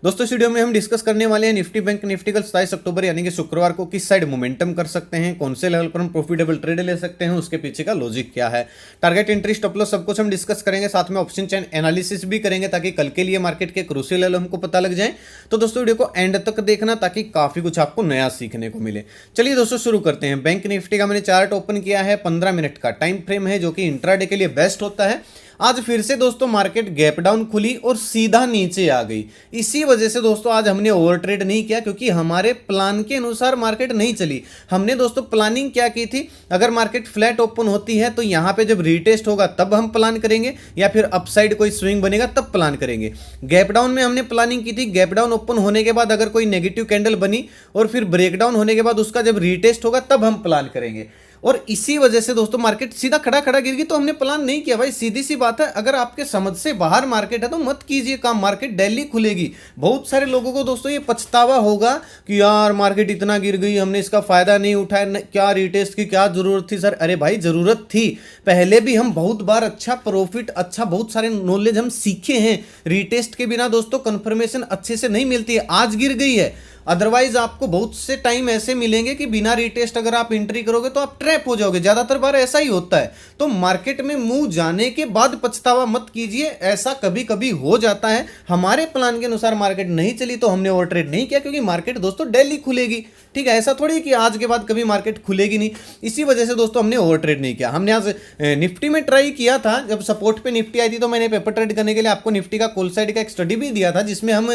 दोस्तों इस वीडियो में हम डिस्कस करने वाले हैं निफ्टी बैंक निफ्टी कल 27 अक्टूबर यानी कि शुक्रवार को किस साइड मोमेंटम कर सकते हैं, कौन से लेवल पर हम प्रॉफिटेबल ट्रेड ले सकते हैं, उसके पीछे का लॉजिक क्या है, टारगेट एंट्री स्टॉप लॉस सब कुछ हम डिस्कस करेंगे। साथ में ऑप्शन चेन एनालिसिस भी करेंगे ताकि कल के लिए मार्केट के क्रूशियल लेवल हमको पता लग जाए। तो दोस्तों वीडियो को एंड तक देखना ताकि काफी कुछ आपको नया सीखने को मिले। चलिए दोस्तों शुरू करते हैं। बैंक निफ्टी का मैंने चार्ट ओपन किया है, 15 मिनट का टाइम फ्रेम है जो कि इंट्राडे के लिए बेस्ट होता है। आज फिर से दोस्तों मार्केट गैप डाउन खुली और सीधा नीचे आ गई। इसी वजह से दोस्तों आज हमने ओवर ट्रेड नहीं किया क्योंकि हमारे प्लान के अनुसार मार्केट नहीं चली। हमने दोस्तों प्लानिंग क्या की थी, अगर मार्केट फ्लैट ओपन होती है तो यहां पे जब रीटेस्ट होगा तब हम प्लान करेंगे या फिर अपसाइड कोई स्विंग बनेगा तब प्लान करेंगे। गैप डाउन में हमने प्लानिंग की थी, गैप डाउन ओपन होने के बाद अगर कोई नेगेटिव कैंडल बनी और फिर ब्रेकडाउन होने के बाद उसका जब रीटेस्ट होगा तब हम प्लान करेंगे। और इसी वजह से दोस्तों मार्केट सीधा खड़ा खड़ा गिर गई तो हमने प्लान नहीं किया। भाई सीधी सी बात है, अगर आपके समझ से बाहर मार्केट है तो मत कीजिए काम, मार्केट डेली खुलेगी। बहुत सारे लोगों को दोस्तों ये पछतावा होगा कि यार मार्केट इतना गिर गई, हमने इसका फायदा नहीं उठाया, क्या रीटेस्ट की क्या जरूरत थी। सर अरे भाई जरूरत थी, पहले भी हम बहुत बार अच्छा प्रॉफिट, अच्छा बहुत सारे नॉलेज हम सीखे हैं। रीटेस्ट के बिना दोस्तों कंफर्मेशन अच्छे से नहीं मिलती है। आज गिर गई है, अदरवाइज आपको बहुत से टाइम ऐसे मिलेंगे कि बिना रीटेस्ट अगर आप एंट्री करोगे तो आप ट्रैप हो जाओगे। ज्यादातर बार ऐसा ही होता है। तो मार्केट में मुंह जाने के बाद पछतावा मत कीजिए, ऐसा कभी कभी हो जाता है। हमारे प्लान के अनुसार मार्केट नहीं चली तो हमने ओवर ट्रेड नहीं किया क्योंकि मार्केट दोस्तों डेली खुलेगी। ठीक है, ऐसा थोड़ी कि आज के बाद कभी मार्केट खुलेगी नहीं। इसी वजह से दोस्तों हमने ओवर ट्रेड नहीं किया। हमने आज निफ्टी में ट्राई किया था, जब सपोर्ट पे निफ्टी आई थी तो मैंने पेपर ट्रेड करने के लिए आपको निफ्टी का कॉल साइड का एक स्टडी भी दिया था, जिसमें हम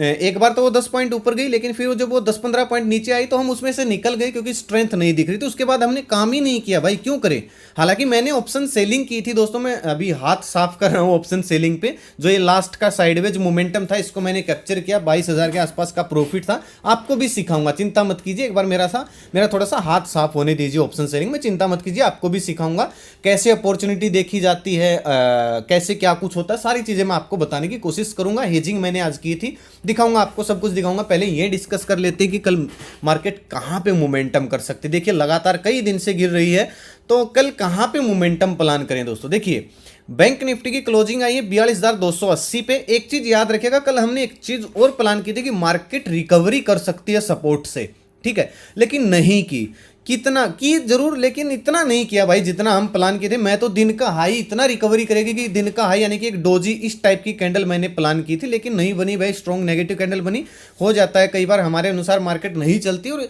एक बार तो वो 10 पॉइंट ऊपर गई, लेकिन फिर जब वो 10-15 पॉइंट नीचे आई तो हम उसमें से निकल गए क्योंकि स्ट्रेंथ नहीं दिख रही थी। उसके बाद हमने काम ही नहीं किया। भाई क्यों करें। हालांकि मैंने ऑप्शन सेलिंग की थी दोस्तों, मैं अभी हाथ साफ कर रहा हूं ऑप्शन सेलिंग पे। जो ये लास्ट का साइडवेज मोमेंटम था इसको मैंने कैप्चर किया, 22,000 के आसपास का प्रॉफिट था। आपको भी सिखाऊंगा, चिंता मत कीजिए। एक बार मेरा थोड़ा सा हाथ साफ होने दीजिए ऑप्शन सेलिंग में, चिंता मत कीजिए। आपको भी सिखाऊंगा कैसे अपॉर्चुनिटी देखी जाती है, कैसे क्या कुछ होता है, सारी चीजें मैं आपको बताने की कोशिश करूंगा। हेजिंग मैंने आज की थी, दिखाऊंगा आपको, सब कुछ दिखाऊंगा। पहले ये डिस्कस कर लेते हैं कि कल मार्केट कहां पे मोमेंटम कर सकते। देखिए लगातार कई दिन से गिर रही है तो कल कहां पे मोमेंटम प्लान करें दोस्तों। देखिए बैंक निफ्टी की क्लोजिंग आई है 42,280 पे। एक चीज याद रखिएगा, कल हमने एक चीज और प्लान की थी कि मार्केट रिकवरी कर सकती है सपोर्ट से, ठीक है, लेकिन नहीं की। कितना की जरूर, लेकिन इतना नहीं किया भाई जितना हम प्लान किए थे। मैं तो दिन का हाई इतना रिकवरी करेगी कि दिन का हाई यानी कि एक डोजी इस टाइप की कैंडल मैंने प्लान की थी, लेकिन नहीं बनी भाई। स्ट्रॉन्ग नेगेटिव कैंडल बनी। हो जाता है कई बार हमारे अनुसार मार्केट नहीं चलती और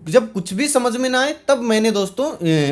जब कुछ भी समझ में ना आए तब मैंने दोस्तों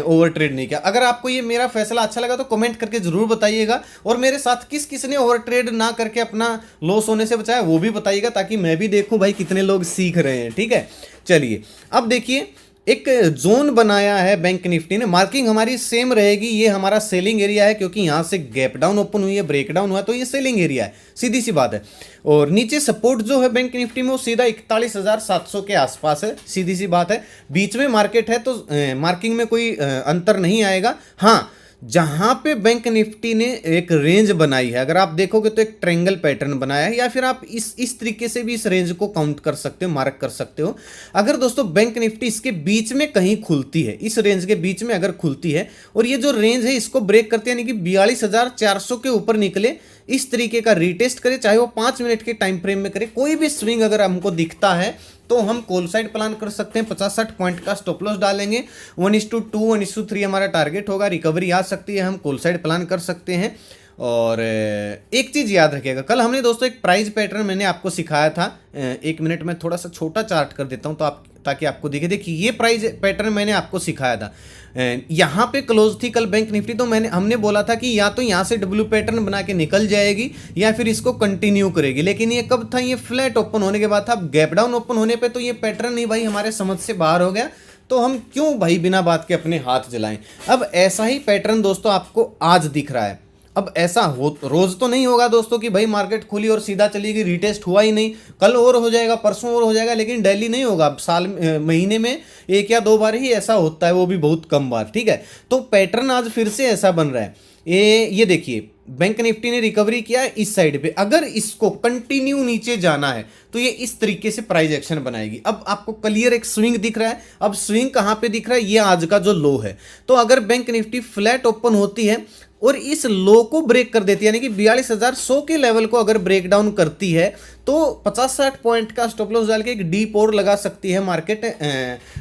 ओवर ट्रेड नहीं किया। अगर आपको ये मेरा फैसला अच्छा लगा तो कमेंट करके जरूर बताइएगा, और मेरे साथ किस किस ने ओवर ट्रेड ना करके अपना लॉस होने से बचाया वो भी बताइएगा, ताकि मैं भी देखूं भाई कितने लोग सीख रहे हैं। ठीक है, चलिए अब देखिए एक जोन बनाया है बैंक निफ्टी ने। मार्किंग हमारी सेम रहेगी, ये हमारा सेलिंग एरिया है क्योंकि यहां से गैप डाउन ओपन हुई है, ब्रेकडाउन हुआ, तो ये सेलिंग एरिया है, सीधी सी बात है। और नीचे सपोर्ट जो है बैंक निफ्टी में वो सीधा 41,700 के आसपास है, सीधी सी बात है। बीच में मार्केट है तो मार्किंग में कोई अंतर नहीं आएगा। हाँ, जहां पे बैंक निफ्टी ने एक रेंज बनाई है, अगर आप देखोगे तो एक ट्रायंगल पैटर्न बनाया है, या फिर आप इस तरीके से भी इस रेंज को काउंट कर सकते हो, मार्क कर सकते हो। अगर दोस्तों बैंक निफ्टी इसके बीच में कहीं खुलती है, इस रेंज के बीच में अगर खुलती है और ये जो रेंज है इसको ब्रेक करते हैं, यानी कि 42,400 के ऊपर निकले, इस तरीके का रीटेस्ट करे, चाहे वो 5 मिनट के टाइम फ्रेम में करे, कोई भी स्विंग अगर हमको दिखता है तो हम कॉल साइड प्लान कर सकते हैं। 50-60 पॉइंट का स्टॉप लॉस डालेंगे, 1:2 1:3 हमारा टारगेट होगा। रिकवरी आ सकती है, हम कॉल साइड प्लान कर सकते हैं। और एक चीज याद रखिएगा, कल हमने दोस्तों एक प्राइस पैटर्न मैंने आपको सिखाया था। 1 मिनट में थोड़ा सा छोटा चार्ट कर देता हूं तो ताकि आपको दिखे। देखिए ये प्राइस पैटर्न मैंने आपको सिखाया था। यहाँ पे क्लोज थी कल बैंक निफ्टी, तो हमने बोला था कि या तो यहाँ से डब्ल्यू पैटर्न बना के निकल जाएगी या फिर इसको कंटिन्यू करेगी। लेकिन ये कब था, ये फ्लैट ओपन होने के बाद था। गैप डाउन ओपन होने पे तो ये पैटर्न नहीं भाई हमारे समझ से बाहर हो गया, तो हम क्यों भाई बिना बात के अपने हाथ जलाएं। अब ऐसा ही पैटर्न दोस्तों आपको आज दिख रहा है। अब ऐसा हो रोज तो नहीं होगा दोस्तों कि भाई मार्केट खुली और सीधा चली गई, रीटेस्ट हुआ ही नहीं। कल और हो जाएगा, परसों और हो जाएगा, लेकिन डेली नहीं होगा। साल महीने में 1 या 2 बार ही ऐसा होता है, वो भी बहुत कम बार। ठीक है, तो पैटर्न आज फिर से ऐसा बन रहा है। ये देखिए बैंक निफ्टी ने रिकवरी किया है इस साइड पे, अगर इसको कंटिन्यू नीचे जाना है तो ये इस तरीके से प्राइस एक्शन बनाएगी। अब आपको क्लियर एक स्विंग दिख रहा है। अब स्विंग कहां पे दिख रहा है, ये आज का जो लो है। तो अगर बैंक निफ्टी फ्लैट ओपन होती है और इस लो को ब्रेक कर देती है, यानी कि 42,100 के लेवल को अगर ब्रेक डाउन करती है तो 50-60 पॉइंट का स्टॉप लॉस डाल के एक डीप और लगा सकती है मार्केट।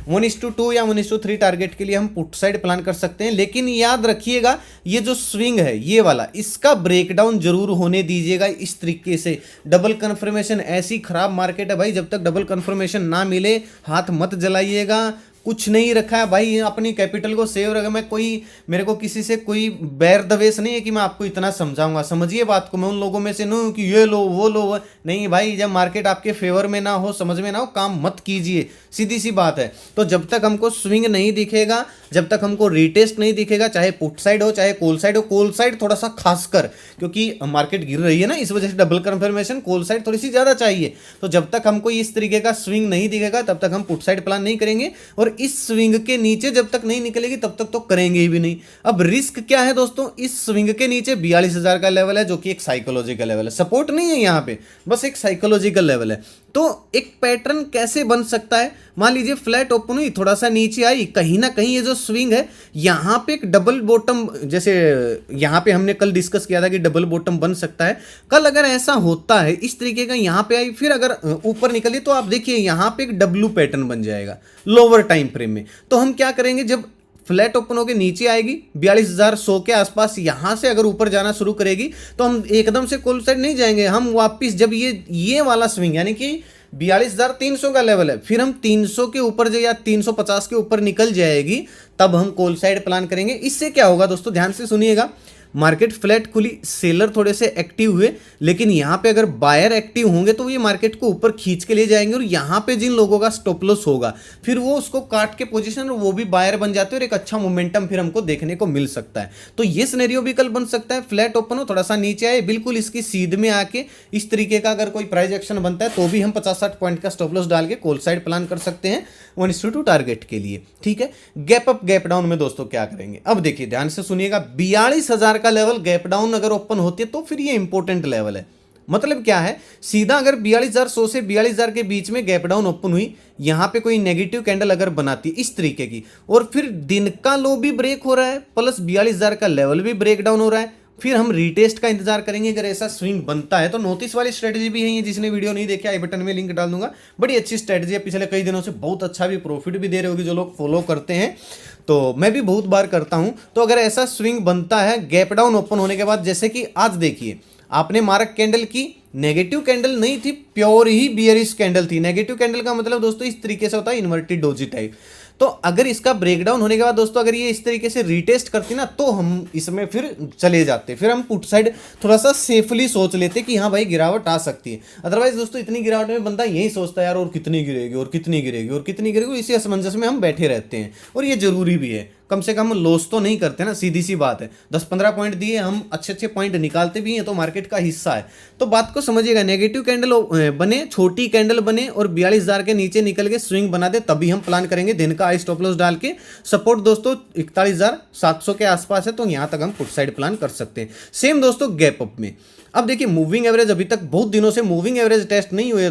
1:2 या 1:3 टारगेट के लिए हम पुट साइड प्लान कर सकते हैं। लेकिन याद रखिएगा ये जो स्विंग है ये वाला, इसका ब्रेकडाउन जरूर होने दीजिएगा इस तरीके से। डबल कंफर्मेशन, ऐसी खराब मार्केट है भाई, जब तक डबल कंफर्मेशन ना मिले हाथ मत जलाइएगा। कुछ नहीं रखा है भाई, अपनी कैपिटल को सेव रखा। मैं कोई, मेरे को किसी से कोई बैर दवेश नहीं है कि मैं आपको इतना समझाऊंगा, समझिए बात को। मैं उन लोगों में से नहीं हूं कि ये लो वो लो, नहीं भाई। जब मार्केट आपके फेवर में ना हो, समझ में ना हो, काम मत कीजिए, सीधी सी बात है। तो जब तक हमको स्विंग नहीं दिखेगा, जब तक हमको रीटेस्ट नहीं दिखेगा, चाहे पुट साइड हो चाहे कॉल साइड हो, कॉल साइड थोड़ा सा खासकर, क्योंकि मार्केट गिर रही है ना, इस वजह से डबल कंफर्मेशन कॉल साइड थोड़ी सी ज्यादा चाहिए। तो जब तक हमको इस तरीके का स्विंग नहीं दिखेगा तब तक हम पुट साइड प्लान नहीं करेंगे, और इस स्विंग के नीचे जब तक नहीं निकलेगी तब तक तो करेंगे ही भी नहीं। अब रिस्क क्या है दोस्तों, इस स्विंग के नीचे 42,000 का लेवल है, जो कि एक साइकोलॉजिकल लेवल है, सपोर्ट नहीं है यहाँ पे, बस एक साइकोलॉजिकल लेवल है। तो एक पैटर्न कैसे बन सकता है, मान लीजिए फ्लैट ओपन हुई, थोड़ा सा नीचे आई, कहीं ना कहीं ये जो स्विंग है यहाँ पे एक डबल बॉटम, जैसे यहाँ पे हमने कल डिस्कस किया था कि डबल बॉटम बन सकता है। कल अगर ऐसा होता है इस तरीके का, यहाँ पे आई फिर अगर ऊपर निकली, तो आप देखिए यहाँ पे एक डब्ल्यू पैटर्न बन जाएगा लोअर टाइम फ्रेम में। तो हम क्या करेंगे, जब फ्लैट ओपन होकर नीचे आएगी 42,100 के आसपास, यहां से अगर ऊपर जाना शुरू करेगी तो हम एकदम से कॉल साइड नहीं जाएंगे। हम वापस जब ये वाला स्विंग, यानी कि 42,300 का लेवल है, फिर हम 300 के ऊपर जो या 350 के ऊपर निकल जाएगी, तब हम कॉल साइड प्लान करेंगे। इससे क्या होगा दोस्तों, ध्यान से सुनिएगा। मार्केट फ्लैट खुली, सेलर थोड़े से एक्टिव हुए, लेकिन यहां पे अगर बायर एक्टिव होंगे तो ये मार्केट को ऊपर खींच के ले जाएंगे, और यहां पे जिन लोगों का स्टॉप लॉस होगा फिर वो उसको काट के पोजीशन, और वो भी बायर बन जाते हैं, और एक अच्छा मोमेंटम फिर हमको देखने को मिल सकता है। तो ये सिनेरियो भी कल बन सकता है, फ्लैट ओपन हो, थोड़ा सा नीचे आए, बिल्कुल इसकी सीध में आके इस तरीके का अगर कोई प्राइस एक्शन बनता है तो भी हम 50-60 पॉइंट का स्टॉप लॉस डाल के कॉल साइड प्लान कर सकते हैं 1:2 टारगेट के लिए। ठीक है, गैप अप गैप डाउन में दोस्तों क्या करेंगे, अब देखिए ध्यान से सुनिएगा। 42,000 का लेवल गैप डाउन अगर ओपन होती है तो फिर ये इंपॉर्टेंट लेवल है। मतलब क्या है, सीधा अगर 42,100 से 42,000 के बीच में गैप डाउन ओपन हुई, यहां पे कोई नेगेटिव कैंडल अगर बनाती है इस तरीके की, और फिर दिन का लो भी ब्रेक हो रहा है प्लस 42,000 का लेवल भी ब्रेक डाउन हो रहा है, फिर हम रीटेस्ट का इंतजार करेंगे। अगर ऐसा स्विंग बनता है तो नोटिस वाली स्ट्रेटजी भी है ये, जिसने वीडियो नहीं देखा आई बटन में लिंक डाल दूंगा, बड़ी अच्छी स्ट्रेटजी है, पिछले कई दिनों से बहुत अच्छा भी प्रॉफिट भी दे रहे होगी जो लोग फॉलो करते हैं, तो मैं भी बहुत बार करता हूं। तो अगर ऐसा स्विंग बनता है गैप डाउन ओपन होने के बाद, जैसे कि आज देखिए आपने मार्क कैंडल की, नेगेटिव कैंडल नहीं थी, प्योर ही बियरिश कैंडल थी। नेगेटिव कैंडल का मतलब दोस्तों इस तरीके से होता है, इन्वर्टेड डोजी टाइप। तो अगर इसका ब्रेकडाउन होने के बाद दोस्तों अगर ये इस तरीके से रीटेस्ट करती ना, तो हम इसमें फिर चले जाते, फिर हम पुट साइड थोड़ा सा सेफली सोच लेते कि हाँ भाई गिरावट आ सकती है। अदरवाइज दोस्तों इतनी गिरावट में बंदा यही सोचता है यार और कितनी गिरेगी और कितनी गिरेगी और कितनी गिरेगी, इसी असमंजस में हम बैठे रहते हैं। और ये जरूरी भी है, कम से कम लॉस तो नहीं करते ना, सीधी सी बात है। 10-15 पॉइंट दिए, हम अच्छे अच्छे पॉइंट निकालते भी हैं, तो मार्केट का हिस्सा है। तो बात को समझिएगा, नेगेटिव कैंडल बने, छोटी कैंडल बने और 42,000 के नीचे निकल के स्विंग बना दे, तभी हम प्लान करेंगे दिन का आई स्टॉप लॉस डाल के। सपोर्ट दोस्तों 41,700 के आसपास है, तो यहां तक हम पुट साइड प्लान कर सकते हैं। सेम दोस्तों गैप अप में, अब देखिए मूविंग एवरेज अभी तक बहुत दिनों से मूविंग एवरेज टेस्ट नहीं हुए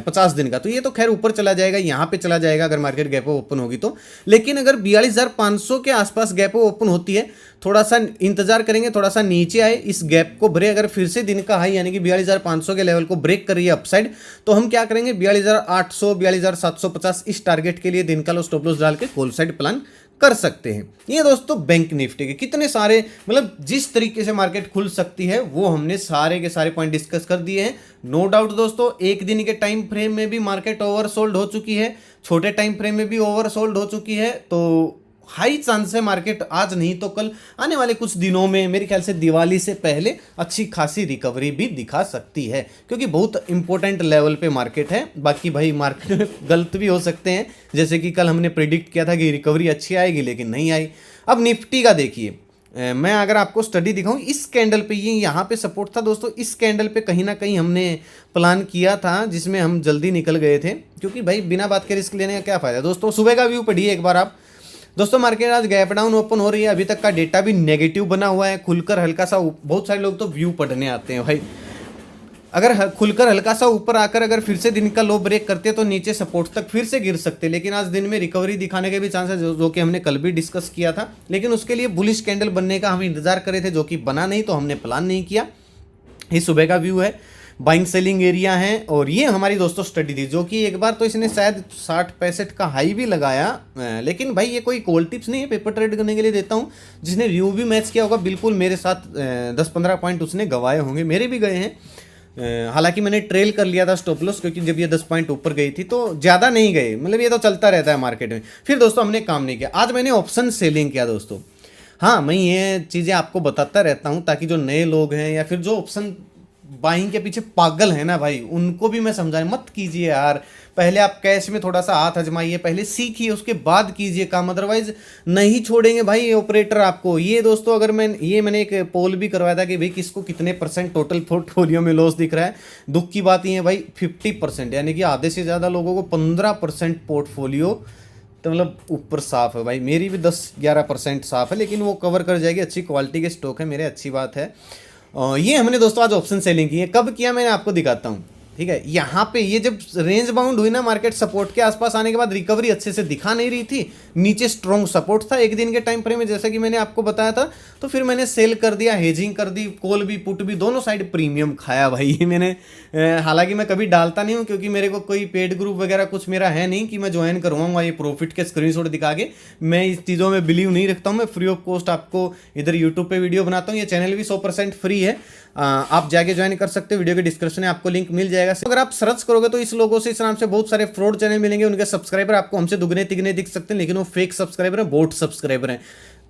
50 दिन का, तो ये तो खैर ऊपर चला जाएगा, यहाँ पे चला जाएगा अगर मार्केट गैप ओपन होगी तो। लेकिन अगर 42,500 के आसपास गैप ओपन होती है, थोड़ा सा इंतजार करेंगे, थोड़ा सा नीचे आए, इस गैप को ब्रेक, अगर फिर से दिन का हाई यानी कि 42,500 के लेवल को ब्रेक कर रही है अपसाइड, तो हम क्या करेंगे 42,800 42,750 इस टारगेट के लिए दिन का लो स्टॉप लॉस डाल के कॉल साइड प्लान कर सकते हैं। ये दोस्तों बैंक निफ्टी के कितने सारे, मतलब जिस तरीके से मार्केट खुल सकती है वो हमने सारे के सारे पॉइंट डिस्कस कर दिए हैं। नो डाउट दोस्तों एक दिन के टाइम फ्रेम में भी मार्केट ओवरसोल्ड हो चुकी है, छोटे टाइम फ्रेम में भी ओवरसोल्ड हो चुकी है, तो हाई चांस है मार्केट आज नहीं तो कल आने वाले कुछ दिनों में, मेरे ख्याल से दिवाली से पहले अच्छी खासी रिकवरी भी दिखा सकती है, क्योंकि बहुत इंपॉर्टेंट लेवल पे मार्केट है। बाकी भाई मार्केट में गलत भी हो सकते हैं, जैसे कि कल हमने प्रिडिक्ट किया था कि रिकवरी अच्छी आएगी लेकिन नहीं आई। अब निफ्टी का देखिए, मैं अगर आपको स्टडी दिखाऊं, इस कैंडल पे ये यहाँ पे सपोर्ट था दोस्तों, इस कैंडल पे कहीं ना कहीं हमने प्लान किया था जिसमें हम जल्दी निकल गए थे, क्योंकि भाई बिना बात के रिस्क लेने का क्या फायदा। दोस्तों सुबह का व्यू पढ़िए एक बार आप। दोस्तों मार्केट आज गैप डाउन ओपन हो रही है, अभी तक का डेटा भी नेगेटिव बना हुआ है, खुलकर हल्का सा, बहुत सारे लोग तो व्यू पढ़ने आते हैं भाई, अगर खुलकर हल्का सा ऊपर आकर अगर फिर से दिन का लो ब्रेक करते तो नीचे सपोर्ट तक फिर से गिर सकते, लेकिन आज दिन में रिकवरी दिखाने के भी चांसेस जो कि हमने कल भी डिस्कस किया था, लेकिन उसके लिए बुलिश कैंडल बनने का हम इंतजार करे थे, जो कि बना नहीं, तो हमने प्लान नहीं किया। ये सुबह का व्यू है, बाइंग सेलिंग एरिया है, और ये हमारी दोस्तों स्टडी थी, जो कि एक बार तो इसने शायद 60-65 का हाई भी लगाया, लेकिन भाई ये कोई कॉल टिप्स नहीं है, पेपर ट्रेड करने के लिए देता हूँ। जिसने व्यू भी मैच किया होगा बिल्कुल मेरे साथ 10-15 पॉइंट उसने गंवाए होंगे, मेरे भी गए हैं। हालांकि मैंने ट्रेल कर लिया था स्टॉप लॉस, क्योंकि जब ये 10 पॉइंट ऊपर गई थी तो ज़्यादा नहीं गए, मतलब ये तो चलता रहता है मार्केट में। फिर दोस्तों हमने काम नहीं किया, आज मैंने ऑप्शन सेलिंग किया दोस्तों। हाँ, मैं ये चीज़ें आपको बताता रहता हूँ ताकि जो नए लोग हैं या फिर जो ऑप्शन बाइंग के पीछे पागल है ना भाई, उनको भी मैं समझाए मत कीजिए यार। पहले आप कैश में थोड़ा सा हाथ आजमाइए, पहले सीखिए, उसके बाद कीजिए काम, अदरवाइज नहीं छोड़ेंगे भाई ये ऑपरेटर आपको। ये दोस्तों अगर मैंने एक पोल भी करवाया था कि भाई किसको कितने % टोटल पोर्टफोलियो में लॉस दिख रहा है। दुख की बात ये है भाई 50%, यानी कि आधे से ज़्यादा लोगों को 15% पोर्टफोलियो, तो मतलब ऊपर साफ है भाई। मेरी भी 10-11% साफ है, लेकिन वो कवर कर जाएगी, अच्छी क्वालिटी के स्टॉक है मेरे, अच्छी बात है। ये हमने दोस्तों आज ऑप्शन सेलिंग की है। कब किया मैंने आपको दिखाता हूँ, ठीक है। यहाँ पे ये जब रेंज बाउंड हुई ना, मार्केट सपोर्ट के आसपास आने के बाद रिकवरी अच्छे से दिखा नहीं रही थी, नीचे स्ट्रॉन्ग सपोर्ट था एक दिन के टाइम फ्रेम में, जैसा कि मैंने आपको बताया था, तो फिर मैंने सेल कर दिया, हेजिंग कर दी, कॉल भी पुट भी दोनों साइड प्रीमियम खाया भाई मैंने। हालांकि मैं कभी डालता नहीं हूँ, क्योंकि मेरे को कोई पेड ग्रुप वगैरह कुछ मेरा है नहीं कि मैं ज्वाइन करवाऊंगा ये प्रॉफिट के स्क्रीनशॉट दिखा के। मैं इस चीज़ों में बिलीव नहीं रखता हूँ, मैं फ्री ऑफ कॉस्ट आपको इधर यूट्यूब पे वीडियो बनाता हूँ, ये चैनल भी 100% फ्री है, आप जाके ज्वाइन कर सकते हो, वीडियो के डिस्क्रिप्शन में आपको लिंक मिल जाएगा। अगर आप सर्च करोगे तो इस लोगों से, इस नाम से बहुत सारे फ्रॉड चैनल मिलेंगे, उनके सब्सक्राइबर आपको हमसे दुगने तिगने दिख सकते हैं, लेकिन वो फेक सब्सक्राइबर हैं, बोट सब्सक्राइबर हैं।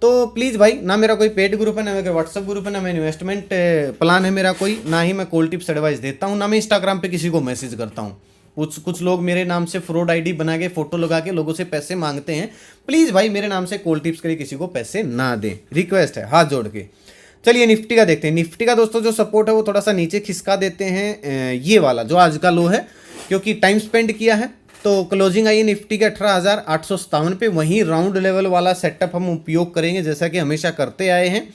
तो प्लीज़ भाई, ना मेरा कोई पेड ग्रुप है, ना मेरा व्हाट्सअप ग्रुप है, ना मैं इन्वेस्टमेंट प्लान है मेरा कोई, ना ही मैं कॉल टिप्स एडवाइस देता हूँ, ना मैं इंस्टाग्राम पे किसी को मैसेज करता हूँ। कुछ लोग मेरे नाम से फ्रॉड आईडी बना के फोटो लगा के लोगों से पैसे मांगते हैं। प्लीज़ भाई, मेरे नाम से कॉल टिप्स के लिए किसी को पैसे ना दें, रिक्वेस्ट है हाथ जोड़ के। चलिए निफ्टी का देखते हैं। निफ्टी का दोस्तों जो सपोर्ट है वो थोड़ा सा नीचे खिसका देते हैं, ये वाला जो आज का लो है, क्योंकि टाइम स्पेंड किया है। तो क्लोजिंग आई है निफ्टी के 18,857 पे, वहीं राउंड लेवल वाला सेटअप हम उपयोग करेंगे, जैसा कि हमेशा करते आए हैं।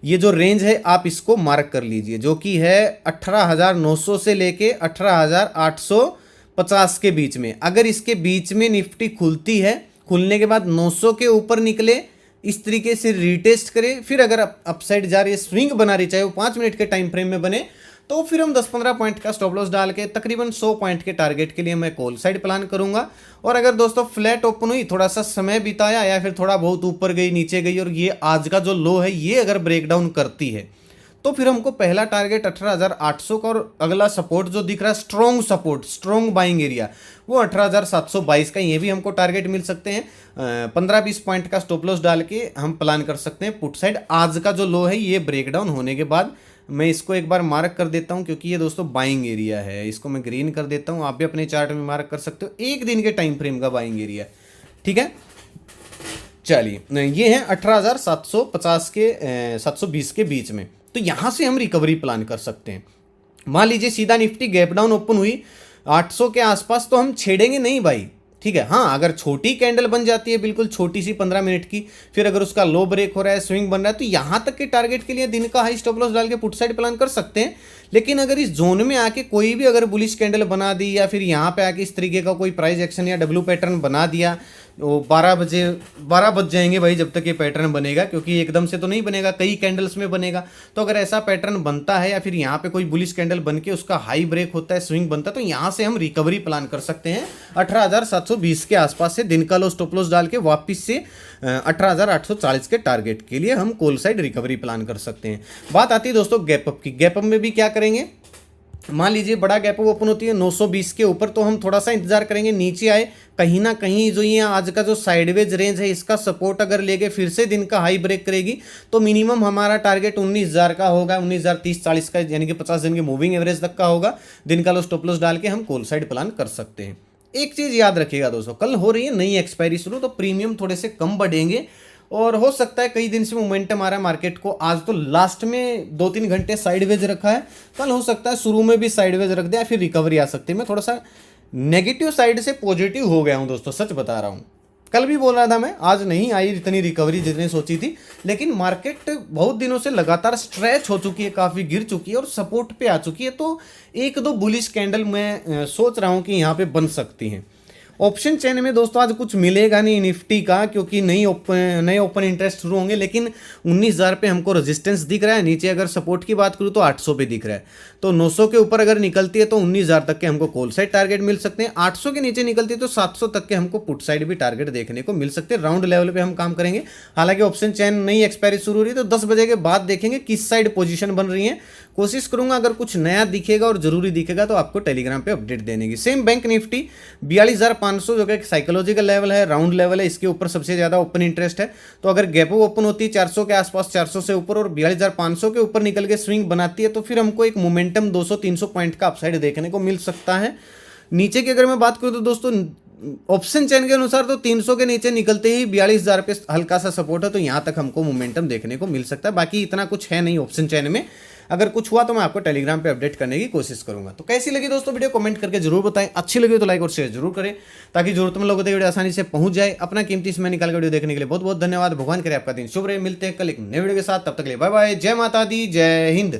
ये जो रेंज है आप इसको मार्क कर लीजिए, जो कि है 18,900 से लेके 18,850 के बीच में। अगर इसके बीच में निफ्टी खुलती है, खुलने के बाद 900 के ऊपर निकले, इस तरीके से रीटेस्ट करें, फिर अगर अपसाइड जा रही है, स्विंग बना रही, चाहे वो 5 मिनट के टाइम फ्रेम में बने, तो फिर हम 10-15 पॉइंट का स्टॉप लॉस डाल के तकरीबन 100 पॉइंट के टारगेट के लिए मैं कॉल साइड प्लान करूंगा। और अगर दोस्तों फ्लैट ओपन हुई, थोड़ा सा समय बिताया या फिर थोड़ा बहुत ऊपर गई नीचे गई, और ये आज का जो लो है ये अगर ब्रेकडाउन करती है, तो फिर हमको पहला टारगेट 18,800 का, और अगला सपोर्ट जो दिख रहा है strong support, strong buying area, वो 18,722 का, ये भी हमको टारगेट मिल सकते हैं। 15-20 पॉइंट का स्टॉप लॉस डाल के हम प्लान कर सकते हैं पुट साइड। आज का जो लो है ये ब्रेकडाउन होने के बाद, मैं इसको एक बार मार्क कर देता हूं, क्योंकि ये दोस्तों बाइंग एरिया है, इसको मैं ग्रीन कर देता हूं, आप भी अपने चार्ट में मार्क कर सकते हो, एक दिन के टाइम फ्रेम का बाइंग एरिया, ठीक है। चलिए, ये है 18,750 के 720 के बीच में, तो यहां से हम रिकवरी प्लान कर सकते हैं। मान लीजिए सीधा निफ्टी गैप डाउन ओपन हुई 800 के आसपास, तो हम छेड़ेंगे नहीं भाई, ठीक है। हाँ, अगर छोटी कैंडल बन जाती है, बिल्कुल छोटी सी 15 मिनट की, फिर अगर उसका लो ब्रेक हो रहा है, स्विंग बन रहा है, तो यहां तक के टारगेट के लिए दिन का हाई स्टॉप लॉस डाल के पुट साइड प्लान कर सकते हैं। लेकिन अगर इस जोन में आके कोई भी अगर बुलिश कैंडल बना दी, या फिर यहाँ पे आके इस तरीके का कोई प्राइस एक्शन या डब्ल्यू पैटर्न बना दिया, वो 12 बज जाएंगे भाई जब तक ये पैटर्न बनेगा, क्योंकि एकदम से तो नहीं बनेगा, कई कैंडल्स में बनेगा। तो अगर ऐसा पैटर्न बनता है, या फिर यहाँ पे कोई बुलिश कैंडल बन के उसका हाई ब्रेक होता है, स्विंग बनता है, तो यहाँ से हम रिकवरी प्लान कर सकते हैं 18,720 के आसपास से, दिन का लो स्टॉप लॉस डाल के वापिस से 18,840 के टारगेट के लिए हम कॉल साइड रिकवरी प्लान कर सकते हैं। बात आती है दोस्तों गैप अप की। गैप अप में भी क्या करेंगे, मान लीजिए बड़ा गैप अप ओपन होती है 920 के ऊपर, तो हम थोड़ा सा इंतजार करेंगे नीचे आए, कहीं ना कहीं जो ये आज का जो साइडवेज रेंज है इसका सपोर्ट अगर लेके फिर से दिन का हाई ब्रेक करेगी, तो मिनिमम हमारा टारगेट 19,000 का होगा, 19,030-40 का, यानी कि 50 दिन के मूविंग एवरेज तक का होगा। दिन का लो स्टॉप लॉस डाल के हम कॉल साइड प्लान कर सकते हैं। एक चीज़ याद रखिएगा दोस्तों, कल हो रही है नई एक्सपायरी शुरू, तो प्रीमियम थोड़े से कम बढ़ेंगे, और हो सकता है कई दिन से मोमेंटम आ रहा है मार्केट को, आज तो लास्ट में 2-3 घंटे साइडवेज रखा है, कल हो सकता है शुरू में भी साइडवेज रख दिया, फिर रिकवरी आ सकती है। मैं थोड़ा सा नेगेटिव साइड से पॉजिटिव हो गया हूं दोस्तों, सच बता रहा हूं। कल भी बोल रहा था मैं, आज नहीं आई इतनी रिकवरी जितनी सोची थी, लेकिन मार्केट बहुत दिनों से लगातार स्ट्रेच हो चुकी है, काफ़ी गिर चुकी है और सपोर्ट पे आ चुकी है। तो एक दो बुलिश कैंडल मैं सोच रहा हूँ कि यहाँ पे बन सकती हैं। ऑप्शन चेन में दोस्तों आज कुछ मिलेगा नहीं निफ्टी का, क्योंकि नए ओपन इंटरेस्ट शुरू होंगे, लेकिन 19,000 पे हमको रेजिस्टेंस दिख रहा है। नीचे अगर सपोर्ट की बात करूँ तो 800 पे दिख रहा है। तो 900 के ऊपर अगर निकलती है तो 19,000 तक के हमको कॉल साइड टारगेट मिल सकते हैं। 800 के नीचे निकलती है तो 700 तक के हमको पुट साइड भी टारगेट देखने को मिल सकते हैं। राउंड लेवल पे हम काम करेंगे। हालांकि ऑप्शन चेन नई एक्सपायरी शुरू हो रही है तो 10 बजे के बाद देखेंगे किस साइड पोजीशन बन रही है। कोशिश करूंगा अगर कुछ नया दिखेगा और जरूरी दिखेगा तो आपको टेलीग्राम पे अपडेट देने की। सेम बैंक निफ्टी 42,500 जो कि एक साइकोलॉजिकल लेवल है, राउंड लेवल है, इसके ऊपर सबसे ज्यादा ओपन इंटरेस्ट है। तो अगर गैप ओपन होती है 400 के आसपास, 400 से ऊपर और 42,500 के ऊपर निकल के स्विंग बनाती है तो फिर हमको एक मोमेंटम 200-300 पॉइंट का अपसाइड देखने को मिल सकता है। नीचे की अगर मैं बात करूं तो दोस्तों ऑप्शन चेन के अनुसार तो 300 के नीचे निकलते ही 42,000 पे हल्का सा सपोर्ट है, तो यहां तक हमको मोमेंटम देखने को मिल सकता है। बाकी इतना कुछ है नहीं ऑप्शन चेन में। अगर कुछ हुआ तो मैं आपको टेलीग्राम पे अपडेट करने की कोशिश करूंगा। तो कैसी लगी दोस्तों वीडियो कमेंट करके जरूर बताएं। अच्छी लगी तो लाइक और शेयर जरूर करें ताकि जरूरतमंद लोगों तक वीडियो आसानी से पहुंच जाए। अपना कीमती समय निकाल कर वीडियो देखने के लिए बहुत बहुत धन्यवाद। भगवान करे आपका दिन शुभ रहे। मिलते हैं कल एक नए वीडियो के साथ, तब तक के लिए बाय बाय। जय माता दी, जय हिंद।